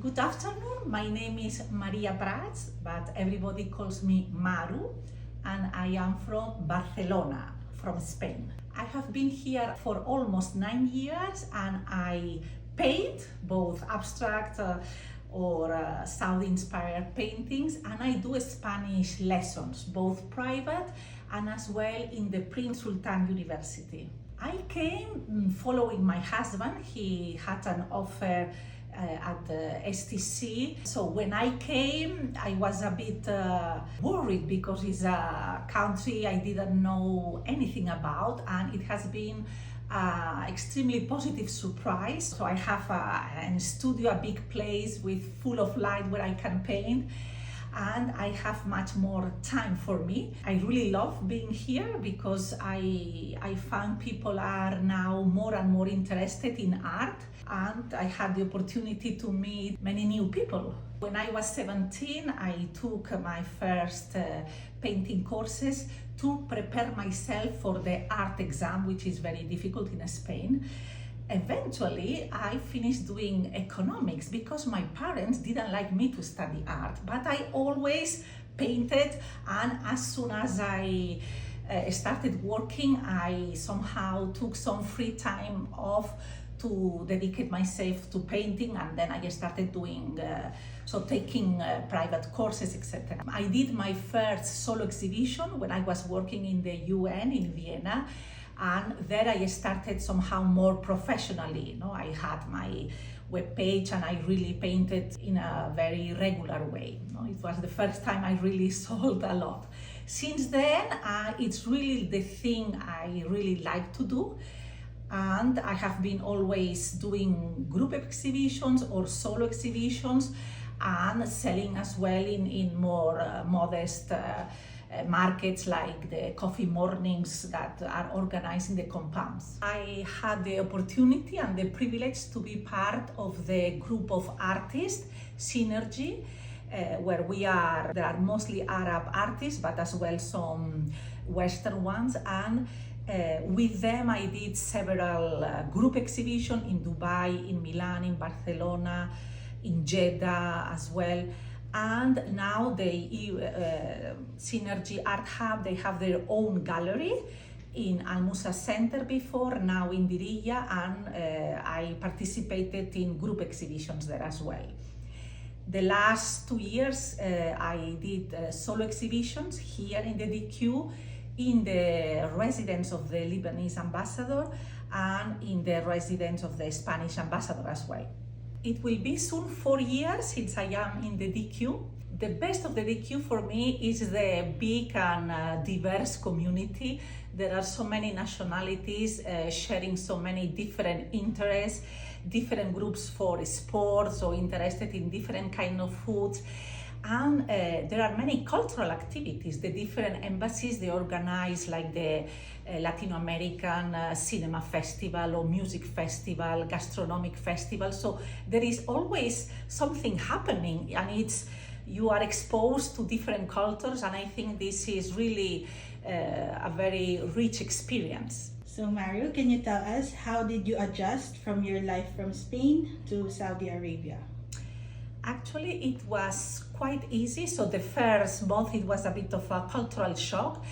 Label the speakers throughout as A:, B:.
A: Good afternoon, my name is Maru Prats, but everybody calls me Maru, and I am from Barcelona, from Spain. I have been here for almost 9 years and I paint both abstract or Saudi-inspired paintings, and I do Spanish lessons, both private and as well in the Prince Sultan University. I came following my husband. He had an offer at the STC. So when I came, I was a bit worried because it's a country I didn't know anything about, and it has been extremely positive surprise. So I have a studio, a big place with full of light where I can paint, and I have much more time for me. I really love being here because I find people are now more and more interested in art, and I had the opportunity to meet many new people. When I was 17, I took my first painting courses to prepare myself for the art exam, which is very difficult in Spain. Eventually, I finished doing economics because my parents didn't like me to study art, but I always painted, and as soon as I started working, I somehow took some free time off to dedicate myself to painting, and then I started doing taking private courses, etc. I did my first solo exhibition when I was working in the UN in Vienna, and there I started somehow more professionally. I had my webpage and I really painted in a very regular way. It was the first time I really sold a lot. Since then, it's really the thing I really like to do. And I have been always doing group exhibitions or solo exhibitions and selling as well in more modest markets like the coffee mornings that are organized in the compounds. I had the opportunity and the privilege to be part of the group of artists, Synergy, where there are mostly Arab artists, but as well some Western ones. And with them I did several group exhibitions in Dubai, in Milan, in Barcelona, in Jeddah as well. And now the Synergy Art Hub, they have their own gallery in Al Musa Center before, now in Diriyah, and I participated in group exhibitions there as well. The last 2 years I did solo exhibitions here in the DQ, in the residence of the Lebanese ambassador and in the residence of the Spanish ambassador as well. It will be soon 4 years since I am in the DQ. The best of the DQ for me is the big and diverse community. There are so many nationalities sharing so many different interests, different groups for sports or interested in different kind of foods. And there are many cultural activities. The different embassies, they organize like the Latin American Cinema Festival or Music Festival, Gastronomic Festival. So there is always something happening, and you are exposed to different cultures, and I think this is really a very rich experience.
B: So Maru, can you tell us, how did you adjust from your life from Spain to Saudi Arabia?
A: Actually, it was quite easy. So the first month it was a bit of a cultural shock,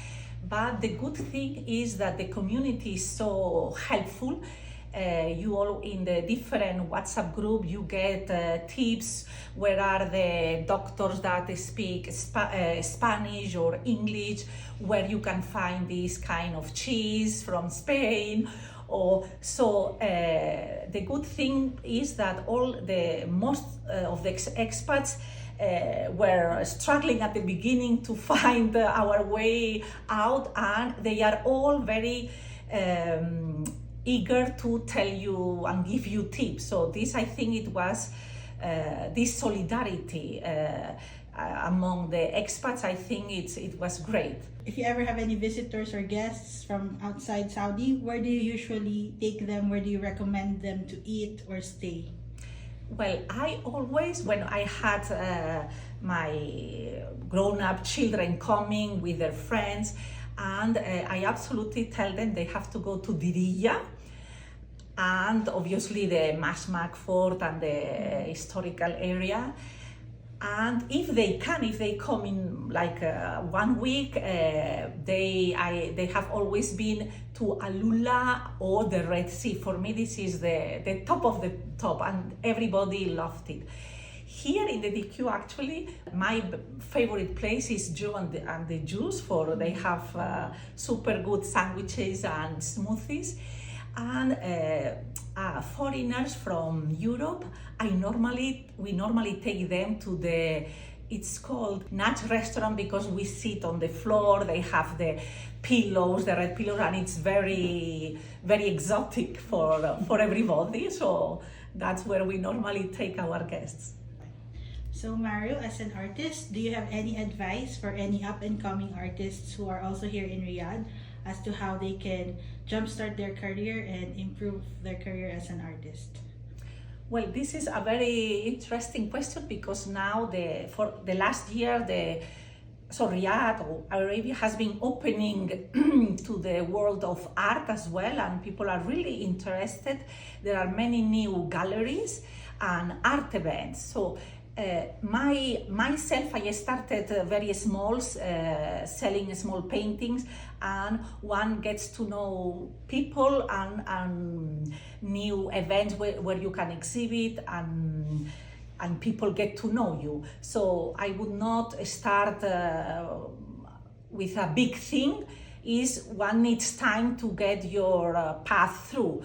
A: but the good thing is that the community is so helpful. You all in the different WhatsApp group, you get tips. Where are the doctors that speak Spanish or English, where you can find this kind of cheese from Spain. The good thing is that most of the expats were struggling at the beginning to find our way out, and they are all very eager to tell you and give you tips. So this, I think it was this solidarity among the expats. I think it was great.
B: If you ever have any visitors or guests from outside Saudi, where do you usually take them? Where do you recommend them to eat or stay?
A: Well, I always, when I had my grown-up children coming with their friends, and I absolutely tell them they have to go to Diriyah, and obviously the Mashmak Fort and the historical area. And if they come in like 1 week, they have always been to Alula or the Red Sea. For me, this is the top of the top, and everybody loved it. Here in the DQ, actually, my favorite place is Joe and the Juice. For they have super good sandwiches and smoothies. And foreigners from Europe, we normally take them to it's called Natch restaurant, because we sit on the floor. They have the pillows, the red pillows, and it's very, very exotic for everybody. So that's where we normally take our guests.
B: So Maru, as an artist, do you have any advice for any up-and-coming artists who are also here in Riyadh as to how they can jumpstart their career and improve their career as an artist?
A: Well, this is a very interesting question, because now for the last year, Riyadh or Arabia has been opening to the world of art as well, and people are really interested. There are many new galleries and art events. So myself, I started very small, selling small paintings, and one gets to know people and new events where you can exhibit, and people get to know you. So I would not start with a big thing. One needs time to get your path through.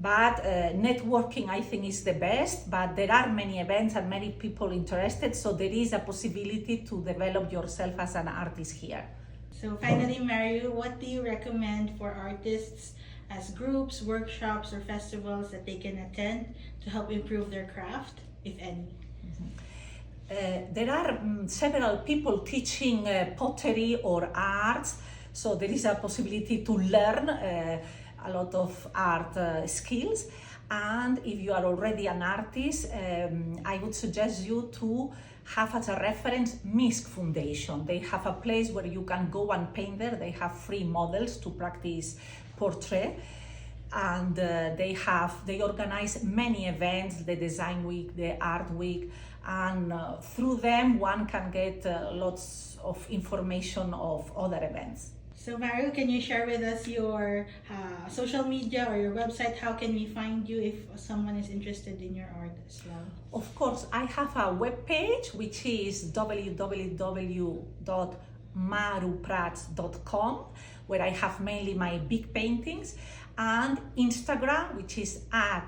A: But networking, I think, is the best, but there are many events and many people interested, so there is a possibility to develop yourself as an artist here.
B: So finally, Maru, what do you recommend for artists as groups, workshops, or festivals that they can attend to help improve their craft, if any?
A: There are several people teaching pottery or arts, so there is a possibility to learn a lot of art skills. And if you are already an artist, I would suggest you to have as a reference MISC Foundation. They have a place where you can go and paint there. They have free models to practice portrait, and they organize many events, the design week, the art week, and through them one can get lots of information of other events.
B: So Maru, can you share with us your social media or your website? How can we find you if someone is interested in your art as well?
A: Of course, I have a webpage which is www.maruprats.com, where I have mainly my big paintings, and Instagram, which is at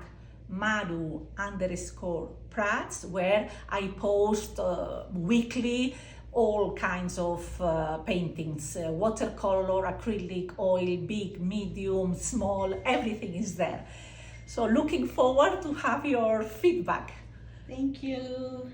A: Maru_Prats, where I post weekly all kinds of paintings, watercolor, acrylic, oil, big, medium, small, everything is there. So looking forward to have your feedback.
B: Thank you.